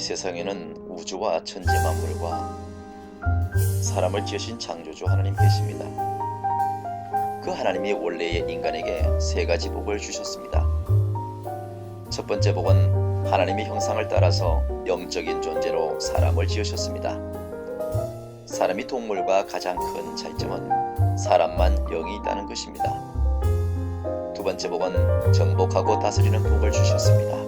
이 세상에는 우주와 천지 만물과 사람을 지으신 창조주 하나님 계십니다. 그 하나님이 원래의 인간에게 세 가지 복을 주셨습니다. 첫 번째 복은 하나님의 형상을 따라서 영적인 존재로 사람을 지으셨습니다. 사람이 동물과 가장 큰 차이점은 사람만 영이 있다는 것입니다. 두 번째 복은 정복하고 다스리는 복을 주셨습니다.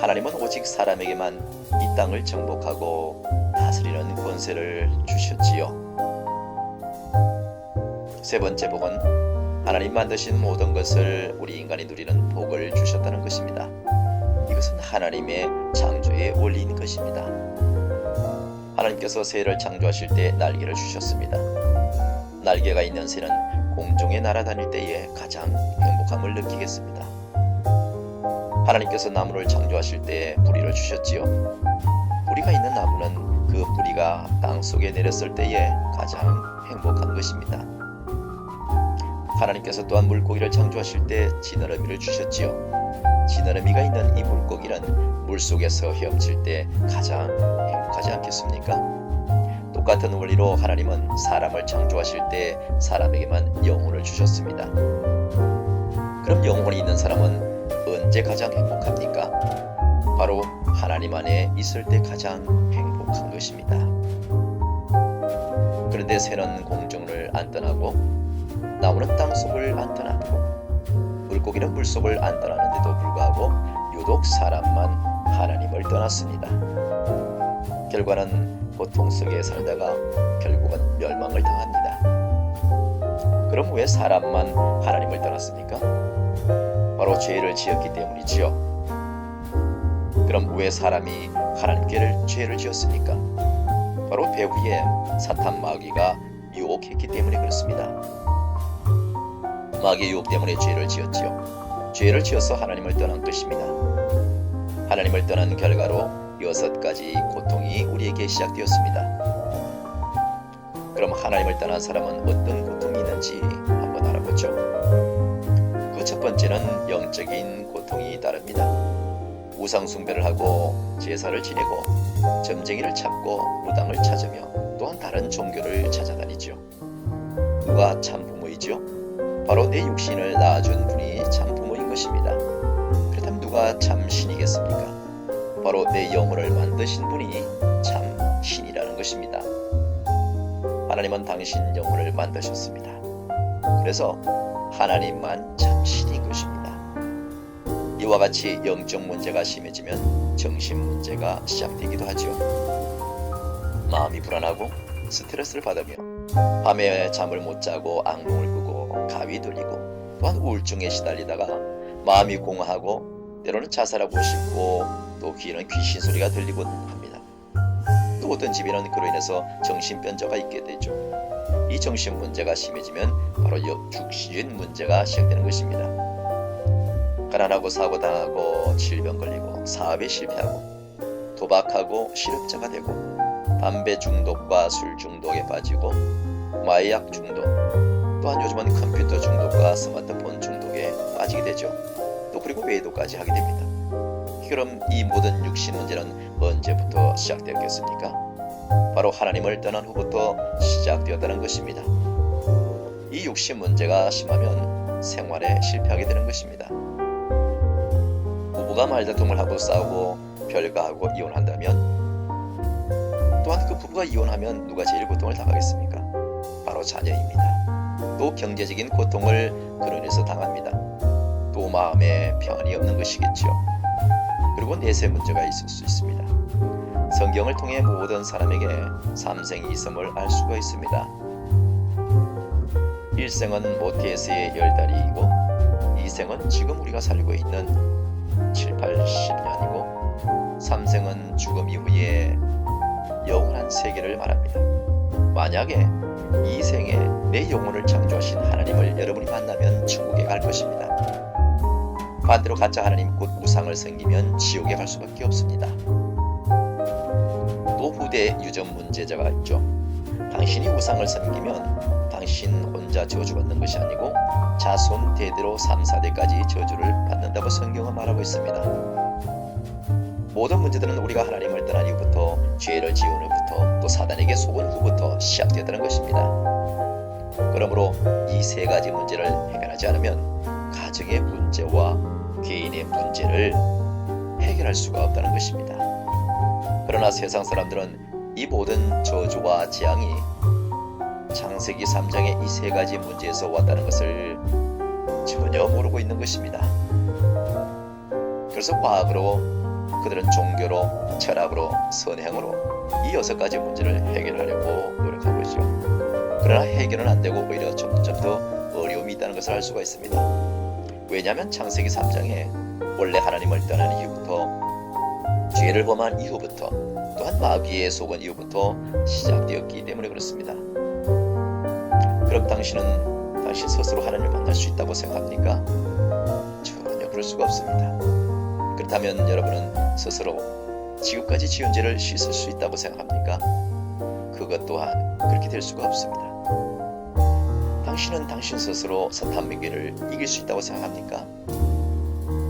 하나님은 오직 사람에게만 이 땅을 정복하고 다스리는 권세를 주셨지요. 세 번째 복은 하나님 만드신 모든 것을 우리 인간이 누리는 복을 주셨다는 것입니다. 이것은 하나님의 창조의 원리인 것입니다. 하나님께서 새를 창조하실 때 날개를 주셨습니다. 날개가 있는 새는 공중에 날아다닐 때에 가장 행복함을 느끼겠습니다. 하나님께서 나무를 창조하실 때 뿌리를 주셨지요. 뿌리가 있는 나무는 그 뿌리가 땅속에 내렸을 때에 가장 행복한 것입니다. 하나님께서 또한 물고기를 창조하실 때 지느러미를 주셨지요. 지느러미가 있는 이 물고기는 물속에서 헤엄칠 때 가장 행복하지 않겠습니까? 똑같은 원리로 하나님은 사람을 창조하실 때 사람에게만 영혼을 주셨습니다. 그럼 영혼이 있는 사람은 언제 가장 행복합니까? 바로 하나님 안에 있을 때 가장 행복한 것입니다. 그런데 새는 공중을 안 떠나고 나무는 땅속을 안 떠나고 물고기는 물속을 안 떠나는데도 불구하고 유독 사람만 하나님을 떠났습니다. 결과는 고통 속에 살다가 결국은 멸망을 당합니다. 그럼 왜 사람만 하나님을 떠났습니까? 바로 죄를 지었기 때문이지요. 그럼 왜 사람이 하나님께 죄를 지었습니까? 바로 배후에 사탄 마귀가 유혹했기 때문에 그렇습니다. 마귀의 유혹 때문에 죄를 지었지요. 죄를 지어서 하나님을 떠난 것입니다. 하나님을 떠난 결과로 6가지 고통이 우리에게 시작되었습니다. 그럼 하나님을 떠난 사람은 어떤 고통이 있는지 한번 알아보죠. 그 첫 번째는 영적인 고통이 따릅니다. 우상 숭배를 하고 제사를 지내고 점쟁이를 찾고 무당을 찾으며 또한 다른 종교를 찾아다니죠. 누가 참 부모이죠? 바로 내 육신을 낳아준 분이 참 부모인 것입니다. 그렇다면 누가 참 신이겠습니까? 바로 내 영혼을 만드신 분이 참 신이라는 것입니다. 하나님은 당신 영혼을 만드셨습니다. 그래서 하나님만 참 신인 것입니다. 이와 같이 영적 문제가 심해지면 정신 문제가 시작되기도 하죠. 마음이 불안하고 스트레스를 받으며 밤에 잠을 못 자고 악몽을 꾸고 가위 돌리고 또한 우울증에 시달리다가 마음이 공허하고 때로는 자살하고 싶고 또 귀에는 귀신 소리가 들리곤 합니다. 또 어떤 집에는 그로 인해서 정신변조가 있게 되죠. 이 정신 문제가 심해지면 바로 육신 문제가 시작되는 것입니다. 가난하고 사고당하고 질병 걸리고 사업에 실패하고 도박하고 실업자가 되고 담배 중독과 술 중독에 빠지고 마약 중독 또한 요즘은 컴퓨터 중독과 스마트폰 중독에 빠지게 되죠. 또 그리고 외도까지 하게 됩니다. 그럼 이 모든 육신 문제는 언제부터 시작되었겠습니까? 바로 하나님을 떠난 후부터 시작되었다는 것입니다. 이 육신 문제가 심하면 생활에 실패하게 되는 것입니다. 부부가 말다툼을 하고 싸우고 별거하고 이혼한다면 또한 그 부부가 이혼하면 누가 제일 고통을 당하겠습니까? 바로 자녀입니다. 또 경제적인 고통을 그로 인해서 당합니다. 또 마음에 평안이 없는 것이겠죠. 그리고 내세 문제가 있을 수 있습니다. 성경을 통해 모든 사람에게 삼생이 있음을 알 수가 있습니다. 일생은 모태에서의 10달이고 이생은 지금 우리가 살고 있는 7, 80년이고 삼생은 죽음 이후에 영원한 세계를 말합니다. 만약에 이 생에 내 영혼을 창조하신 하나님을 여러분이 만나면 천국에 갈 것입니다. 반대로 가짜 하나님 곧 우상을 섬기면 지옥에 갈 수밖에 없습니다. 또 후대 유전 문제자가 있죠. 당신이 우상을 섬기면 당신 혼자 저주받는 것이 아니고 자손 대대로 3, 4대까지 저주를 받는다고 성경은 말하고 있습니다. 모든 문제들은 우리가 하나님을 떠난 이후부터, 죄를 지은 후부터, 또 사단에게 속은 후부터 시작되었다는 것입니다. 그러므로 이 세 가지 문제를 해결하지 않으면 가정의 문제와 개인의 문제를 해결할 수가 없다는 것입니다. 그러나 세상 사람들은 이 모든 저주와 재앙이 창세기 3장의 이 세 가지 문제에서 왔다는 것을 전혀 모르고 있는 것입니다. 그래서 과학으로, 그들은 종교로, 철학으로, 선행으로 이 6가지 문제를 해결하려고 노력하고 있죠. 그러나 해결은 안 되고 오히려 점점 더 어려움이 있다는 것을 알 수가 있습니다. 왜냐하면 창세기 3장에 원래 하나님을 떠난 이후부터, 죄를 범한 이후부터, 또한 마귀에 속은 이후부터 시작되었기 때문에 그렇습니다. 그럼 당신은 당신 스스로 하나님을 만날 수 있다고 생각합니까? 전혀 그럴 수가 없습니다. 그렇다면 여러분은 스스로 지금까지 지은 죄를 씻을 수 있다고 생각합니까? 그것 또한 그렇게 될 수가 없습니다. 당신은 당신 스스로 사탄마귀를 이길 수 있다고 생각합니까?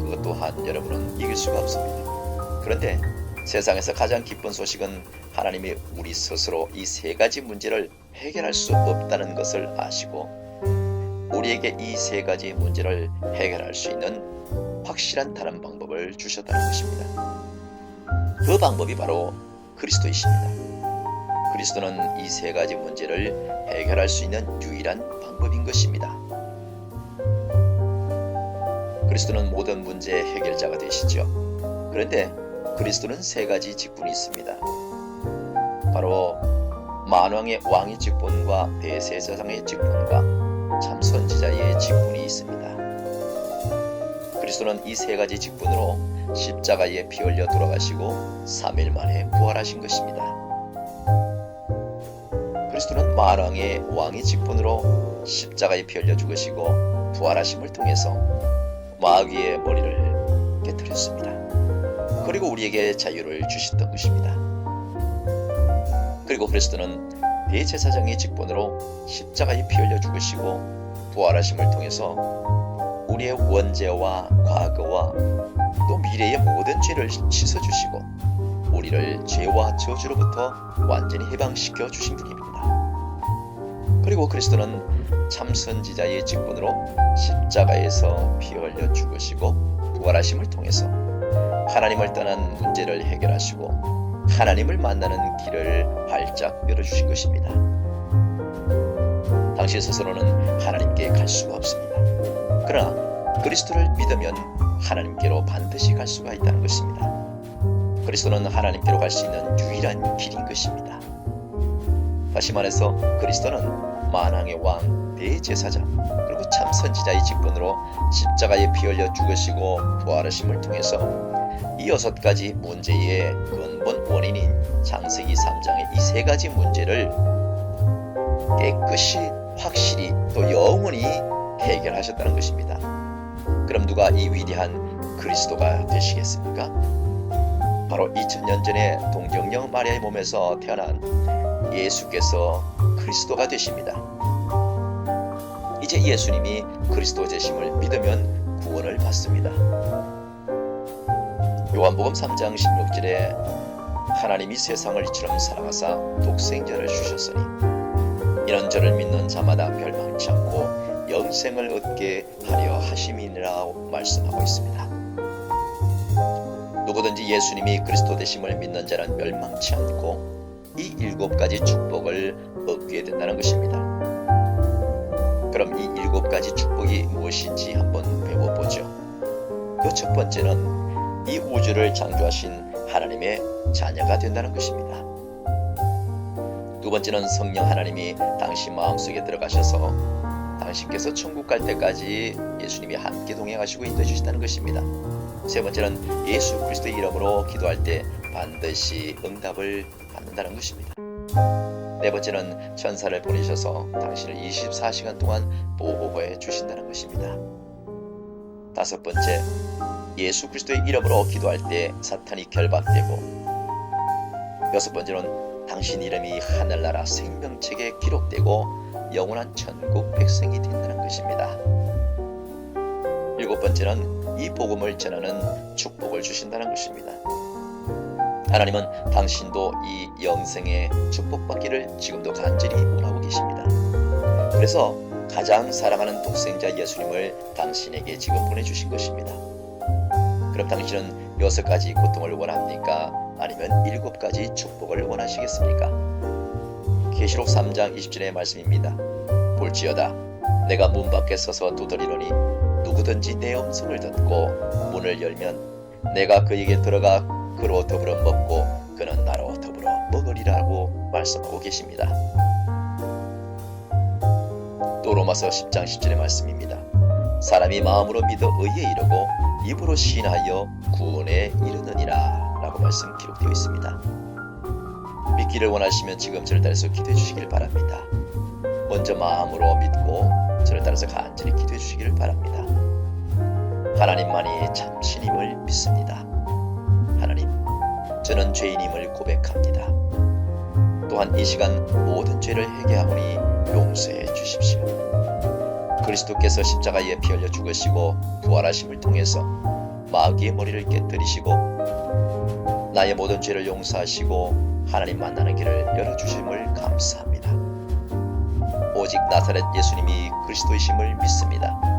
그것 또한 여러분은 이길 수가 없습니다. 그런데 세상에서 가장 기쁜 소식은 하나님이 우리 스스로 이 세 가지 문제를 해결할 수 없다는 것을 아시고 우리에게 이 세 가지 문제를 해결할 수 있는 확실한 다른 방법을 주셨다는 것입니다. 그 방법이 바로 그리스도이십니다. 그리스도는 이 세 가지 문제를 해결할 수 있는 유일한 방법인 것입니다. 그리스도는 모든 문제의 해결자가 되시죠. 그런데 그리스도는 세 가지 직분이 있습니다. 바로 만왕의 왕의 직분과 대제사장의 직분과 참 선지자의 직분이 있습니다. 그리스도는 이 세 가지 직분으로 십자가에 피 흘려 돌아가시고 3일 만에 부활하신 것입니다. 그리스도는 만왕의 왕의 직분으로 십자가에 피 흘려 죽으시고 부활하심을 통해서 마귀의 머리를 깨뜨렸습니다. 그리고 우리에게 자유를 주셨던 것입니다. 그리고 그리스도는 대제사장의 직분으로 십자가에 피 흘려 죽으시고 부활하심을 통해서 우리의 원죄와 과거와 또 미래의 모든 죄를 씻어주시고 우리를 죄와 저주로부터 완전히 해방시켜 주신 분입니다. 그리고 그리스도는 참 선지자의 직분으로 십자가에서 피 흘려 죽으시고 부활하심을 통해서 하나님을 떠난 문제를 해결하시고 하나님을 만나는 길을 활짝 열어주신 것입니다. 당신 스스로는 하나님께 갈 수가 없습니다. 그러나 그리스도를 믿으면 하나님께로 반드시 갈 수가 있다는 것입니다. 그리스도는 하나님께로 갈 수 있는 유일한 길인 것입니다. 다시 말해서 그리스도는 만왕의 왕, 대제사장, 그리고 참 선지자의 직분으로 십자가에 피 흘려 죽으시고 부활하심을 통해서 이 6가지 문제의 근본 원인인 창세기 3장의 이 3가지 문제를 깨끗이 확실히 또 영원히 해결하셨다는 것입니다. 그럼 누가 이 위대한 그리스도가 되시겠습니까? 바로 2000년 전에 동정녀 마리아의 몸에서 태어난 예수께서 그리스도가 되십니다. 이제 예수님이 그리스도 되심을 믿으면 구원을 받습니다. 요한복음 3장 16절에 하나님이 세상을 이처럼 사랑하사 독생자를 주셨으니 이는 저를 믿는 자마다 멸망치 않고 영생을 얻게 하려 하심이니라 말씀하고 있습니다. 누구든지 예수님이 그리스도 되심을 믿는 자는 멸망치 않고 이 7가지 축복을 얻게 된다는 것입니다. 그럼 이 7가지 축복이 무엇인지 한번 배워보죠. 그 첫 번째는 이 우주를 창조하신 하나님의 자녀가 된다는 것입니다. 두 번째는 성령 하나님이 당신 마음속에 들어가셔서 당신께서 천국 갈 때까지 예수님이 함께 동행하시고 인도해 주신다는 것입니다. 세 번째는 예수 그리스도의 이름으로 기도할 때 반드시 응답을 받는다는 것입니다. 네 번째는 천사를 보내셔서 당신을 24시간 동안 보호해 주신다는 것입니다. 다섯 번째, 예수 그리스도의 이름으로 기도할 때 사탄이 결박되고, 여섯 번째는 당신 이름이 하늘나라 생명책에 기록되고 영원한 천국 백성이 된다는 것입니다. 7번째는 이 복음을 전하는 축복을 주신다는 것입니다. 하나님은 당신도 이 영생의 축복받기를 지금도 간절히 원하고 계십니다. 그래서 가장 사랑하는 독생자 예수님을 당신에게 지금 보내주신 것입니다. 그럼 당신은 6가지 고통을 원합니까? 아니면 7가지 축복을 원하시겠습니까? 계시록 3장 20절의 말씀입니다. 볼지어다 내가 문 밖에 서서 두드리노니 누구든지 내 음성을 듣고 문을 열면 내가 그에게 들어가 그로 더불어 먹고 그는 나로 더불어 먹으리라고 말씀하고 계십니다. 또 로마서 10장 10절의 말씀입니다. 사람이 마음으로 믿어 의에 이르고 입으로 시인하여 구원에 이르느니라 라고 말씀 기록되어 있습니다. 믿기를 원하시면 지금 저를 따라서 기도해 주시길 바랍니다. 먼저 마음으로 믿고 저를 따라서 간절히 기도해 주시기를 바랍니다. 하나님만이 참 신임을 믿습니다. 하나님, 저는 죄인임을 고백합니다. 또한 이 시간 모든 죄를 회개하오니 용서해 주십시오. 그리스도께서 십자가에 피 흘려 죽으시고 부활하심을 통해서 마귀의 머리를 깨뜨리시고 나의 모든 죄를 용서하시고 하나님 만나는 길을 열어주심을 감사합니다. 오직 나사렛 예수님이 그리스도이심을 믿습니다.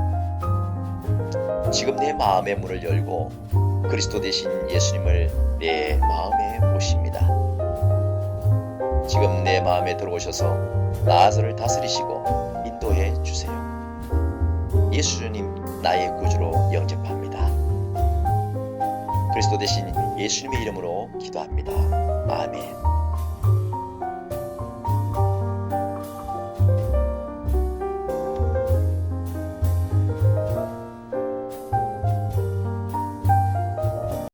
지금 내 마음의 문을 열고 그리스도 대신 예수님을 내 마음에 모십니다. 지금 내 마음에 들어오셔서 나를 다스리시고 인도해 주세요. 예수님 나의 구주로 영접합니다. 그리스도 대신 예수님의 이름으로 기도합니다. 아멘.